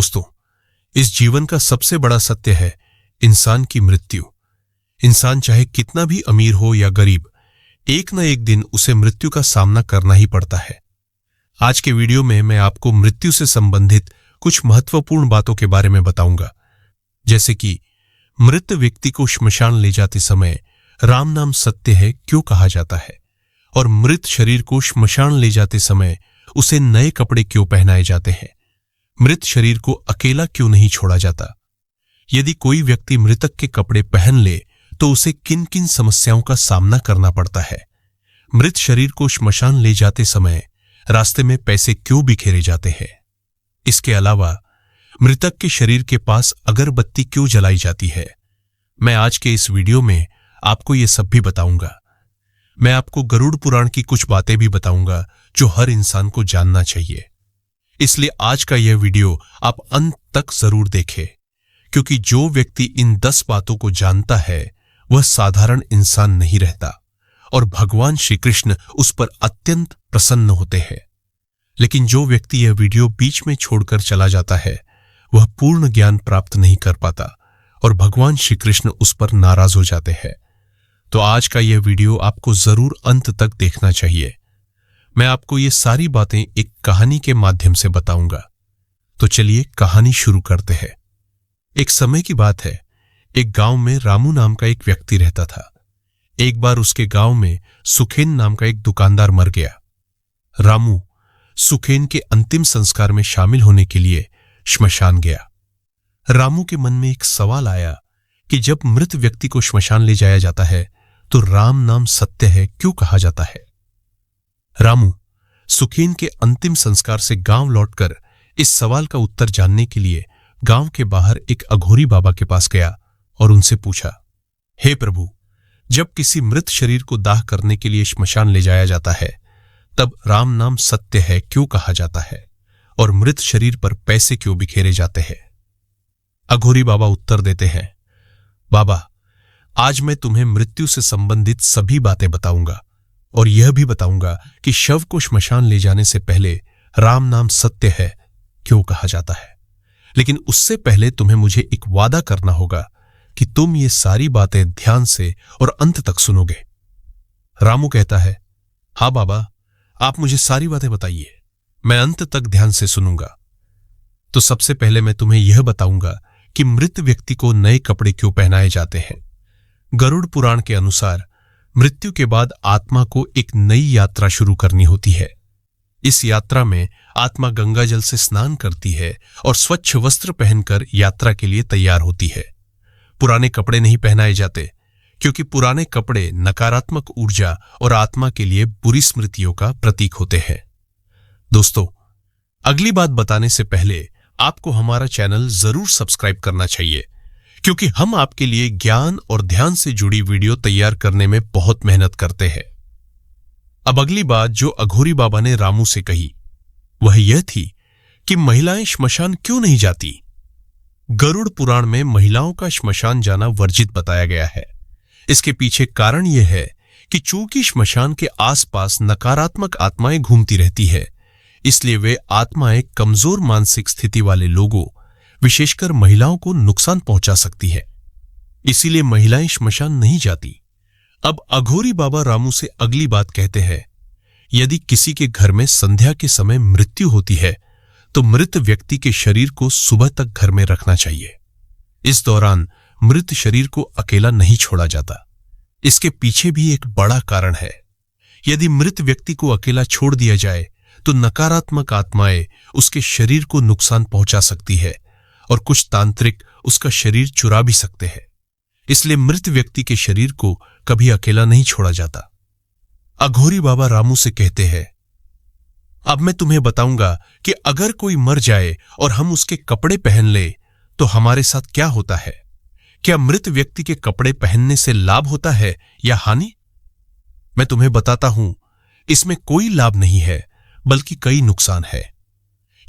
दोस्तों, इस जीवन का सबसे बड़ा सत्य है इंसान की मृत्यु। इंसान चाहे कितना भी अमीर हो या गरीब, एक न एक दिन उसे मृत्यु का सामना करना ही पड़ता है। आज के वीडियो में मैं आपको मृत्यु से संबंधित कुछ महत्वपूर्ण बातों के बारे में बताऊंगा, जैसे कि मृत व्यक्ति को श्मशान ले जाते समय राम नाम सत्य है क्यों कहा जाता है, और मृत शरीर को श्मशान ले जाते समय उसे नए कपड़े क्यों पहनाए जाते हैं, मृत शरीर को अकेला क्यों नहीं छोड़ा जाता, यदि कोई व्यक्ति मृतक के कपड़े पहन ले तो उसे किन किन समस्याओं का सामना करना पड़ता है, मृत शरीर को श्मशान ले जाते समय रास्ते में पैसे क्यों बिखेरे जाते हैं। इसके अलावा मृतक के शरीर के पास अगरबत्ती क्यों जलाई जाती है। मैं आज के इस वीडियो में आपको ये सब भी बताऊंगा। मैं आपको गरुड़ पुराण की कुछ बातें भी बताऊंगा जो हर इंसान को जानना चाहिए। इसलिए आज का यह वीडियो आप अंत तक जरूर देखें, क्योंकि जो व्यक्ति इन 10 बातों को जानता है वह साधारण इंसान नहीं रहता और भगवान श्री कृष्ण उस पर अत्यंत प्रसन्न होते हैं। लेकिन जो व्यक्ति यह वीडियो बीच में छोड़कर चला जाता है वह पूर्ण ज्ञान प्राप्त नहीं कर पाता और भगवान श्री कृष्ण उस पर नाराज हो जाते हैं। तो आज का यह वीडियो आपको जरूर अंत तक देखना चाहिए। मैं आपको ये सारी बातें एक कहानी के माध्यम से बताऊंगा। तो चलिए कहानी शुरू करते हैं। एक समय की बात है, एक गांव में रामू नाम का एक व्यक्ति रहता था। एक बार उसके गांव में सुखेन नाम का एक दुकानदार मर गया। रामू सुखेन के अंतिम संस्कार में शामिल होने के लिए श्मशान गया। रामू के मन में एक सवाल आया कि जब मृत व्यक्ति को श्मशान ले जाया जाता है तो राम नाम सत्य है क्यों कहा जाता है। रामू सुखेन के अंतिम संस्कार से गांव लौटकर इस सवाल का उत्तर जानने के लिए गांव के बाहर एक अघोरी बाबा के पास गया और उनसे पूछा, हे प्रभु, जब किसी मृत शरीर को दाह करने के लिए श्मशान ले जाया जाता है तब राम नाम सत्य है क्यों कहा जाता है और मृत शरीर पर पैसे क्यों बिखेरे जाते हैं। अघोरी बाबा उत्तर देते हैं, बाबा, आज मैं तुम्हें मृत्यु से संबंधित सभी बातें बताऊंगा और यह भी बताऊंगा कि शव को श्मशान ले जाने से पहले राम नाम सत्य है क्यों कहा जाता है। लेकिन उससे पहले तुम्हें मुझे एक वादा करना होगा कि तुम ये सारी बातें ध्यान से और अंत तक सुनोगे। रामू कहता है, हाँ बाबा, आप मुझे सारी बातें बताइए, मैं अंत तक ध्यान से सुनूंगा। तो सबसे पहले मैं तुम्हें यह बताऊंगा कि मृत व्यक्ति को नए कपड़े क्यों पहनाए जाते हैं। गरुड़ पुराण के अनुसार मृत्यु के बाद आत्मा को एक नई यात्रा शुरू करनी होती है। इस यात्रा में आत्मा गंगा जल से स्नान करती है और स्वच्छ वस्त्र पहनकर यात्रा के लिए तैयार होती है। पुराने कपड़े नहीं पहनाए जाते, क्योंकि पुराने कपड़े नकारात्मक ऊर्जा और आत्मा के लिए बुरी स्मृतियों का प्रतीक होते हैं। दोस्तों, अगली बात बताने से पहले आपको हमारा चैनल जरूर सब्सक्राइब करना चाहिए, क्योंकि हम आपके लिए ज्ञान और ध्यान से जुड़ी वीडियो तैयार करने में बहुत मेहनत करते हैं। अब अगली बात जो अघोरी बाबा ने रामू से कही वह यह थी कि महिलाएं श्मशान क्यों नहीं जाती। गरुड़ पुराण में महिलाओं का श्मशान जाना वर्जित बताया गया है। इसके पीछे कारण यह है कि चूंकि श्मशान के आसपास नकारात्मक आत्माएं घूमती रहती है, इसलिए वे आत्माएं कमजोर मानसिक स्थिति वाले लोगों, विशेषकर महिलाओं को नुकसान पहुंचा सकती है। इसीलिए महिलाएं श्मशान नहीं जाती। अब अघोरी बाबा रामू से अगली बात कहते हैं, यदि किसी के घर में संध्या के समय मृत्यु होती है तो मृत व्यक्ति के शरीर को सुबह तक घर में रखना चाहिए। इस दौरान मृत शरीर को अकेला नहीं छोड़ा जाता। इसके पीछे भी एक बड़ा कारण है। यदि मृत व्यक्ति को अकेला छोड़ दिया जाए तो नकारात्मक आत्माएं उसके शरीर को नुकसान पहुंचा सकती है और कुछ तांत्रिक उसका शरीर चुरा भी सकते हैं। इसलिए मृत व्यक्ति के शरीर को कभी अकेला नहीं छोड़ा जाता। अघोरी बाबा रामू से कहते हैं, अब मैं तुम्हें बताऊंगा कि अगर कोई मर जाए और हम उसके कपड़े पहन ले तो हमारे साथ क्या होता है। क्या मृत व्यक्ति के कपड़े पहनने से लाभ होता है या हानि? मैं तुम्हें बताता हूं, इसमें कोई लाभ नहीं है बल्कि कई नुकसान है।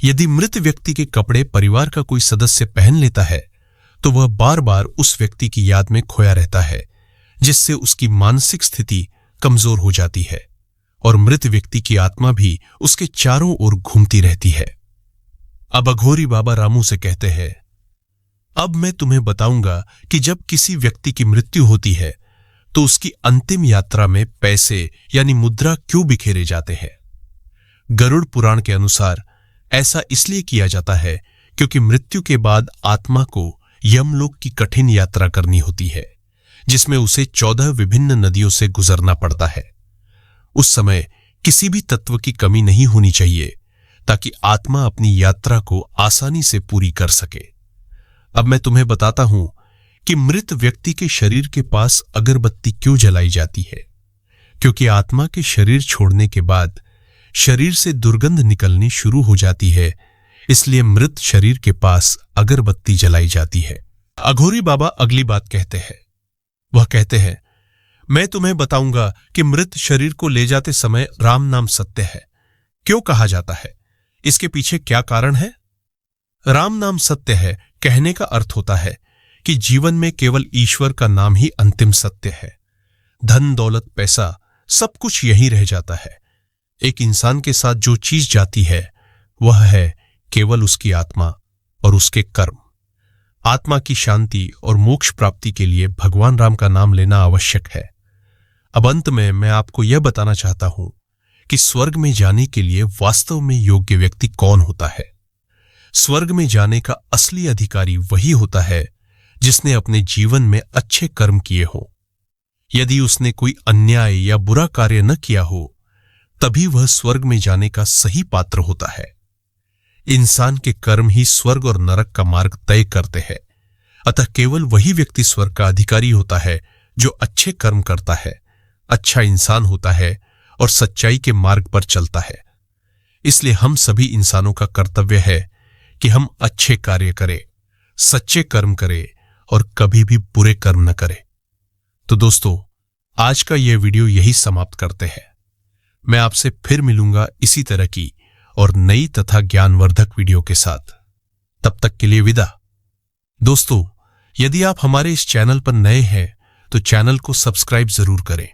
यदि मृत व्यक्ति के कपड़े परिवार का कोई सदस्य पहन लेता है तो वह बार बार उस व्यक्ति की याद में खोया रहता है, जिससे उसकी मानसिक स्थिति कमजोर हो जाती है और मृत व्यक्ति की आत्मा भी उसके चारों ओर घूमती रहती है। अब अघोरी बाबा रामू से कहते हैं, अब मैं तुम्हें बताऊंगा कि जब किसी व्यक्ति की मृत्यु होती है तो उसकी अंतिम यात्रा में पैसे यानी मुद्रा क्यों बिखेरे जाते हैं। गरुड़ पुराण के अनुसार ऐसा इसलिए किया जाता है क्योंकि मृत्यु के बाद आत्मा को यमलोक की कठिन यात्रा करनी होती है, जिसमें उसे 14 विभिन्न नदियों से गुजरना पड़ता है। उस समय किसी भी तत्व की कमी नहीं होनी चाहिए ताकि आत्मा अपनी यात्रा को आसानी से पूरी कर सके। अब मैं तुम्हें बताता हूं कि मृत व्यक्ति के शरीर के पास अगरबत्ती क्यों जलाई जाती है। क्योंकि आत्मा के शरीर छोड़ने के बाद शरीर से दुर्गंध निकलनी शुरू हो जाती है, इसलिए मृत शरीर के पास अगरबत्ती जलाई जाती है। अघोरी बाबा अगली बात कहते हैं। वह कहते हैं, मैं तुम्हें बताऊंगा कि मृत शरीर को ले जाते समय राम नाम सत्य है। क्यों कहा जाता है, इसके पीछे क्या कारण है। राम नाम सत्य है कहने का अर्थ होता है कि जीवन में केवल ईश्वर का नाम ही अंतिम सत्य है। धन दौलत पैसा सब कुछ यही रह जाता है। एक इंसान के साथ जो चीज जाती है वह है केवल उसकी आत्मा और उसके कर्म। आत्मा की शांति और मोक्ष प्राप्ति के लिए भगवान राम का नाम लेना आवश्यक है। अब अंत में मैं आपको यह बताना चाहता हूं कि स्वर्ग में जाने के लिए वास्तव में योग्य व्यक्ति कौन होता है। स्वर्ग में जाने का असली अधिकारी वही होता है जिसने अपने जीवन में अच्छे कर्म किए हों। यदि उसने कोई अन्याय या बुरा कार्य न किया हो तभी वह स्वर्ग में जाने का सही पात्र होता है। इंसान के कर्म ही स्वर्ग और नरक का मार्ग तय करते हैं। अतः केवल वही व्यक्ति स्वर्ग का अधिकारी होता है जो अच्छे कर्म करता है, अच्छा इंसान होता है और सच्चाई के मार्ग पर चलता है। इसलिए हम सभी इंसानों का कर्तव्य है कि हम अच्छे कार्य करें, सच्चे कर्म करें और कभी भी बुरे कर्म न करें। तो दोस्तों, आज का यह वीडियो यही समाप्त करते हैं। मैं आपसे फिर मिलूंगा इसी तरह की और नई तथा ज्ञानवर्धक वीडियो के साथ। तब तक के लिए विदा। दोस्तों, यदि आप हमारे इस चैनल पर नए हैं तो चैनल को सब्सक्राइब जरूर करें